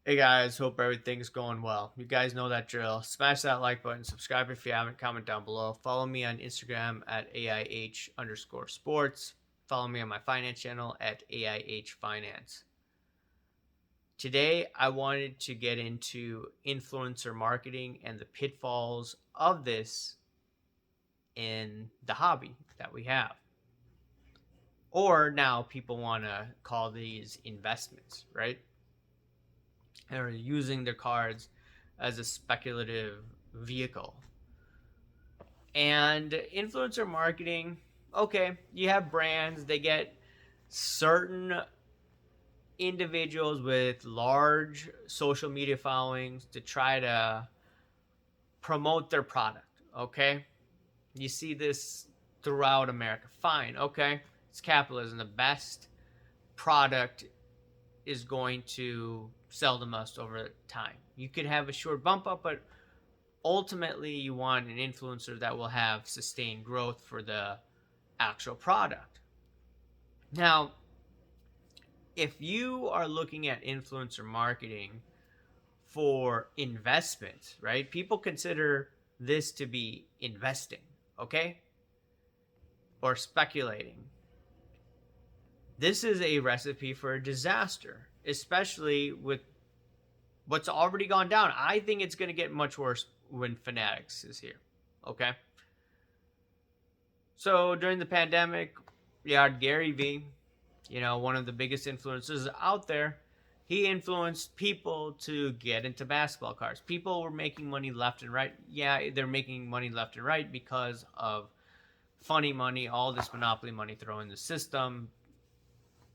Hey guys, hope everything's going well. You guys know that drill. Smash that like button, subscribe if you haven't, comment down below. Follow me on Instagram at AIH_sports. Follow me on my finance channel at AIH Finance. Today, I wanted to get into influencer marketing and the pitfalls of this in the hobby that we have. Or now people want to call these investments, right? Or using their cards as a speculative vehicle. And influencer marketing, okay, you have brands, they get certain individuals with large social media followings to try to promote their product, okay? You see this throughout America. Fine, okay. It's capitalism. The best product is going to sell the most over time. You could have a short bump up, but ultimately you want an influencer that will have sustained growth for the actual product. Now, if you are looking at influencer marketing for investment, right? People consider this to be investing, okay? Or speculating. This is a recipe for a disaster, especially with what's already gone down. I think it's going to get much worse when Fanatics is here, okay? So during the pandemic, you had Gary Vee, one of the biggest influencers out there. He influenced people to get into basketball cards. People were making money left and right. Yeah, they're making money left and right because of funny money, all this monopoly money thrown in the system.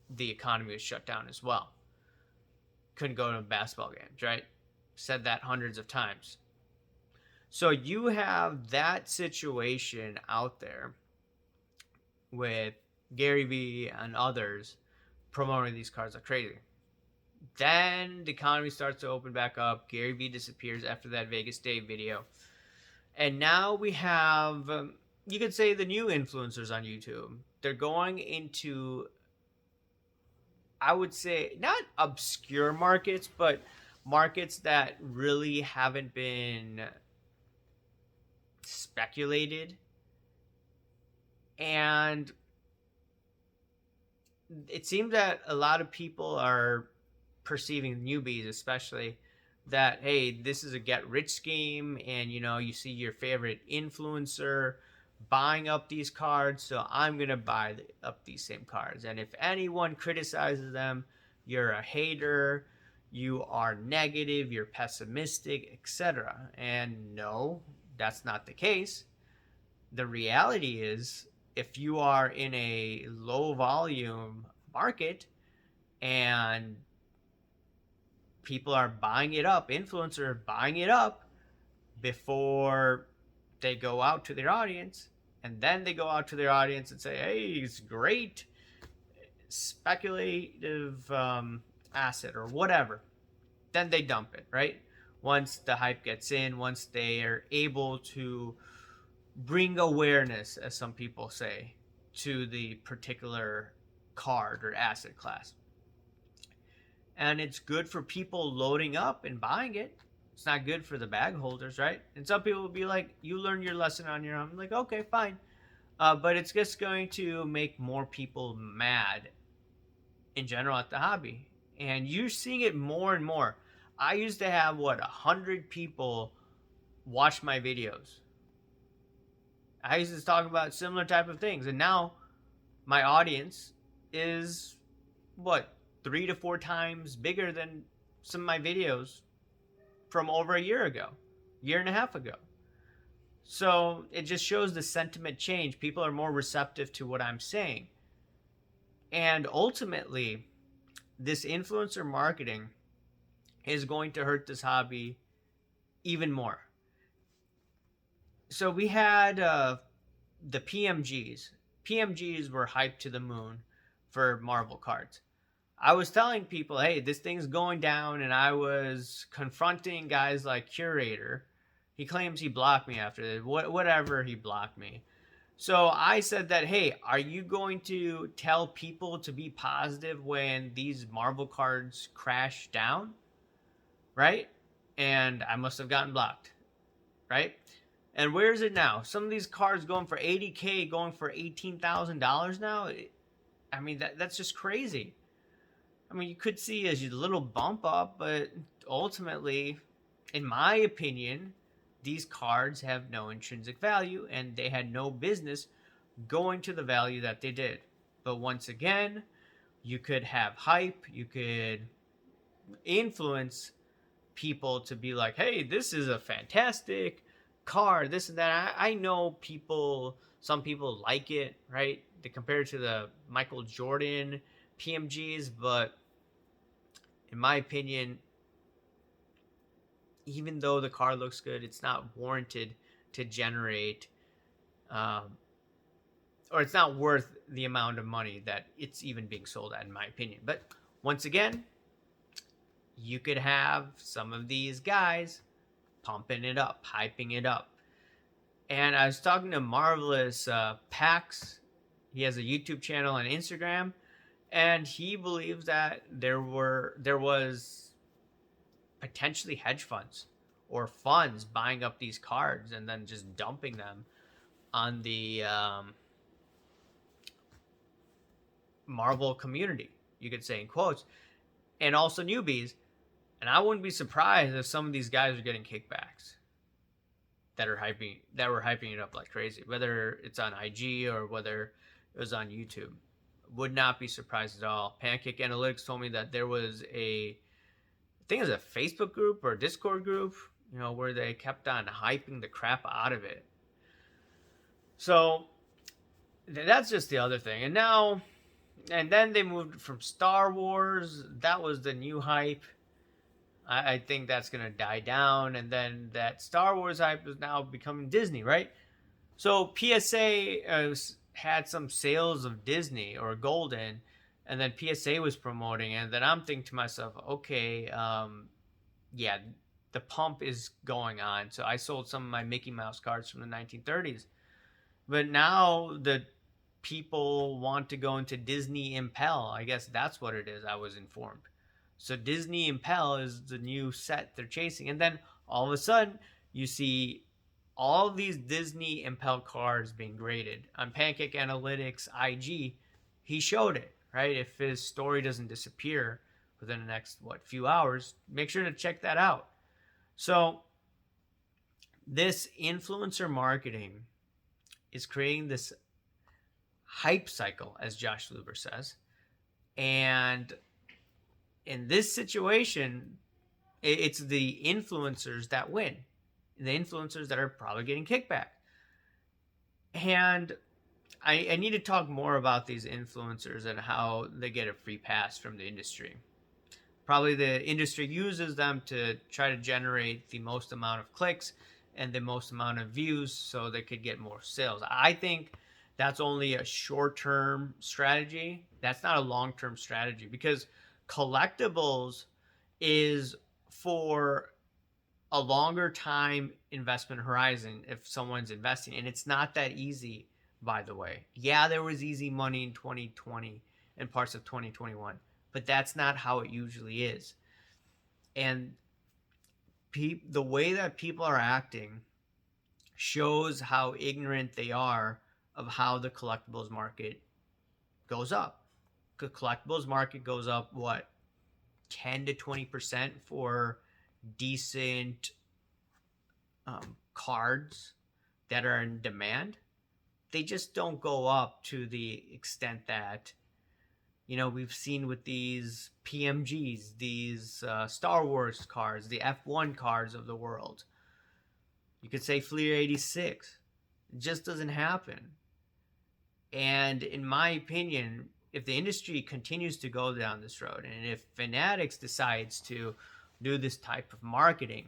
The economy was shut down as well. Couldn't go to basketball games, right? Said that hundreds of times. So you have that situation out there with Gary Vee and others promoting these cards like crazy. Then the economy starts to open back up. Gary Vee disappears after that Vegas Day video. And now we have, you could say, the new influencers on YouTube. They're going into, I would say, not obscure markets, but markets that really haven't been speculated. And it seems that a lot of people are perceiving newbies, especially, that hey, this is a get rich scheme, and you see your favorite influencer buying up these cards, so I'm gonna buy up these same cards. And if anyone criticizes them, you're a hater, you are negative, you're pessimistic, etc. And no, that's not the case. The reality is, if you are in a low volume market and people are buying it up, influencers are buying it up before they go out to their audience, and then they go out to their audience and say, hey, it's great speculative asset or whatever, then they dump it, right? Once the hype gets in, once they are able to bring awareness, as some people say, to the particular card or asset class. And it's good for people loading up and buying it. It's not good for the bag holders, right? And some people will be like, you learn your lesson on your own. I'm like, okay, fine. But it's just going to make more people mad in general at the hobby. And you're seeing it more and more. I used to have, 100 people watch my videos. I used to talk about similar type of things. And now my audience is, what, 3 to 4 times bigger than some of my videos from over a year ago, year and a half ago. So it just shows the sentiment change. People are more receptive to what I'm saying. And ultimately, this influencer marketing is going to hurt this hobby even more. So we had the PMGs. PMGs were hyped to the moon for Marvel cards. I was telling people, hey, this thing's going down, and I was confronting guys like Curator. He claims he blocked me after this. Whatever, he blocked me. So I said that, hey, are you going to tell people to be positive when these Marvel cards crash down? right? And I must have gotten blocked, right? And where is it now? Some of these cars going for 80K, going for $18,000 now. I mean, that's just crazy. I mean, you could see as a little bump up, but ultimately, in my opinion, these cards have no intrinsic value and they had no business going to the value that they did. But once again, you could have hype, you could influence people to be like, hey, this is a fantastic car, this and that. I know people, some people like it, right? They compare it to the Michael Jordan PMGs, but in my opinion, even though the car looks good, it's not warranted to generate, or it's not worth the amount of money that it's even being sold at, in my opinion. But once again, you could have some of these guys pumping it up, hyping it up. And I was talking to Marvelous Pax. He has a YouTube channel and Instagram, and he believes that there was potentially hedge funds or funds buying up these cards and then just dumping them on the Marvel community, you could say in quotes, and also newbies. And I wouldn't be surprised if some of these guys are getting kickbacks that were hyping it up like crazy, whether it's on IG or whether it was on YouTube. Would not be surprised at all. Pancake Analytics told me that there was I think it was a Facebook group or a Discord group, where they kept on hyping the crap out of it. So that's just the other thing. And then they moved from Star Wars. That was the new hype. I think that's going to die down. And then that Star Wars hype is now becoming Disney, right? So PSA had some sales of Disney or Golden, and then PSA was promoting, and then I'm thinking to myself, okay, yeah, the pump is going on. So I sold some of my Mickey Mouse cards from the 1930s. But now the people want to go into Disney Impel. I guess that's what it is, I was informed. So Disney Impel is the new set they're chasing. And then all of a sudden, you see all of these Disney Impel cards being graded. On Pancake Analytics IG, he showed it, right? If his story doesn't disappear within the next, few hours, make sure to check that out. So this influencer marketing is creating this hype cycle, as Josh Luber says. And in this situation, it's the influencers that win. The influencers that are probably getting kickback. And I need to talk more about these influencers and how they get a free pass from the industry. Probably the industry uses them to try to generate the most amount of clicks and the most amount of views so they could get more sales. I think that's only a short-term strategy. That's not a long-term strategy, because collectibles is for a longer time investment horizon if someone's investing. And it's not that easy, by the way. Yeah, there was easy money in 2020 and parts of 2021, but that's not how it usually is. And the way that people are acting shows how ignorant they are of how the collectibles market goes up. The collectibles market goes up, 10 to 20% for decent cards that are in demand. They just don't go up to the extent that we've seen with these PMGs, these Star Wars cards, the F1 cards of the world. You could say Fleer 86. It just doesn't happen. And in my opinion, if the industry continues to go down this road, and if Fanatics decides to do this type of marketing,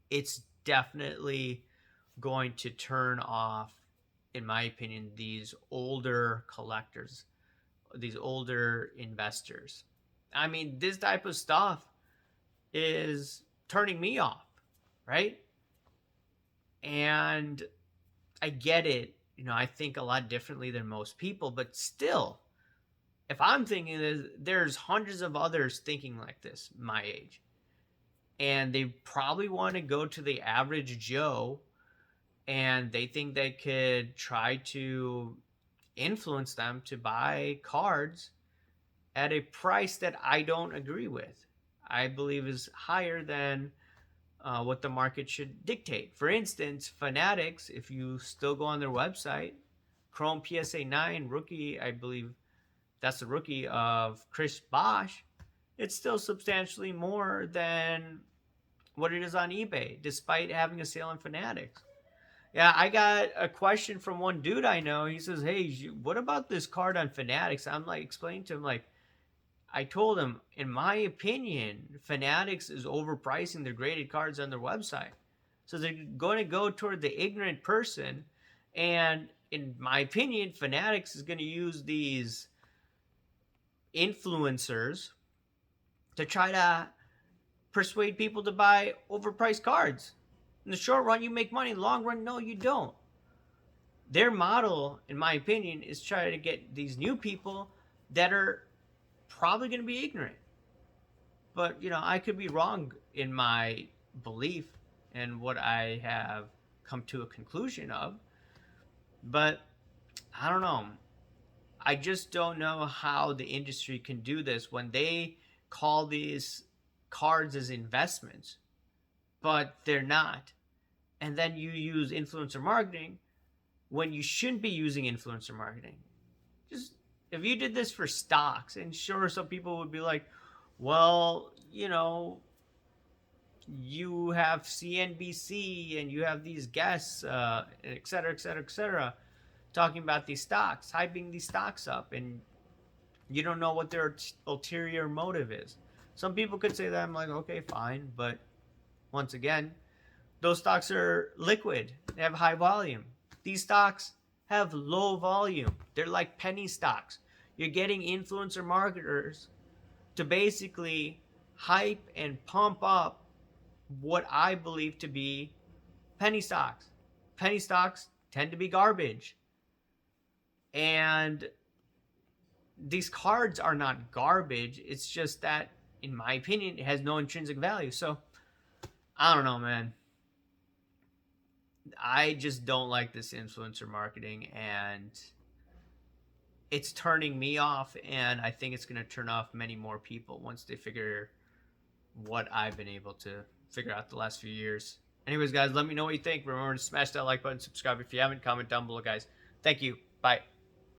it's definitely going to turn off, in my opinion, these older collectors, these older investors. I mean, this type of stuff is turning me off, right? And I get it. I think a lot differently than most people, but still, if I'm thinking this, there's hundreds of others thinking like this, my age. and they probably want to go to the average Joe, and they think they could try to influence them to buy cards at a price that I don't agree with. I believe is higher than what the market should dictate. For instance, Fanatics, if you still go on their website, Chrome PSA 9 rookie, I believe that's the rookie of Chris Bosch, it's still substantially more than what it is on eBay, despite having a sale on Fanatics. Yeah, I got a question from one dude I know. He says, "Hey, what about this card on Fanatics?" I'm like explaining to him, like, I told him, in my opinion, Fanatics is overpricing their graded cards on their website. So they're going to go toward the ignorant person. And in my opinion, Fanatics is going to use these influencers to try to persuade people to buy overpriced cards. In the short run, you make money. In the long run, no, you don't. Their model, in my opinion, is try to get these new people that are probably going to be ignorant. But, I could be wrong in my belief and what I have come to a conclusion of. But I don't know. I just don't know how the industry can do this when they call these cards as investments, but they're not. And then you use influencer marketing when you shouldn't be using influencer marketing. Just if you did this for stocks, and sure, some people would be like, well, you have CNBC and you have these guests, et cetera, et cetera, et cetera, talking about these stocks, hyping these stocks up, and you don't know what their ulterior motive is. Some people could say that. I'm like, okay, fine. But once again, those stocks are liquid. They have high volume. These stocks have low volume. They're like penny stocks. You're getting influencer marketers to basically hype and pump up what I believe to be penny stocks. Penny stocks tend to be garbage. And these cards are not garbage. It's just that, in my opinion, it has no intrinsic value. So, I don't know, man. I just don't like this influencer marketing, and it's turning me off, and I think it's going to turn off many more people once they figure what I've been able to figure out the last few years. Anyways, guys, let me know what you think. Remember to smash that like button, subscribe if you haven't, comment down below, guys. Thank you. Bye.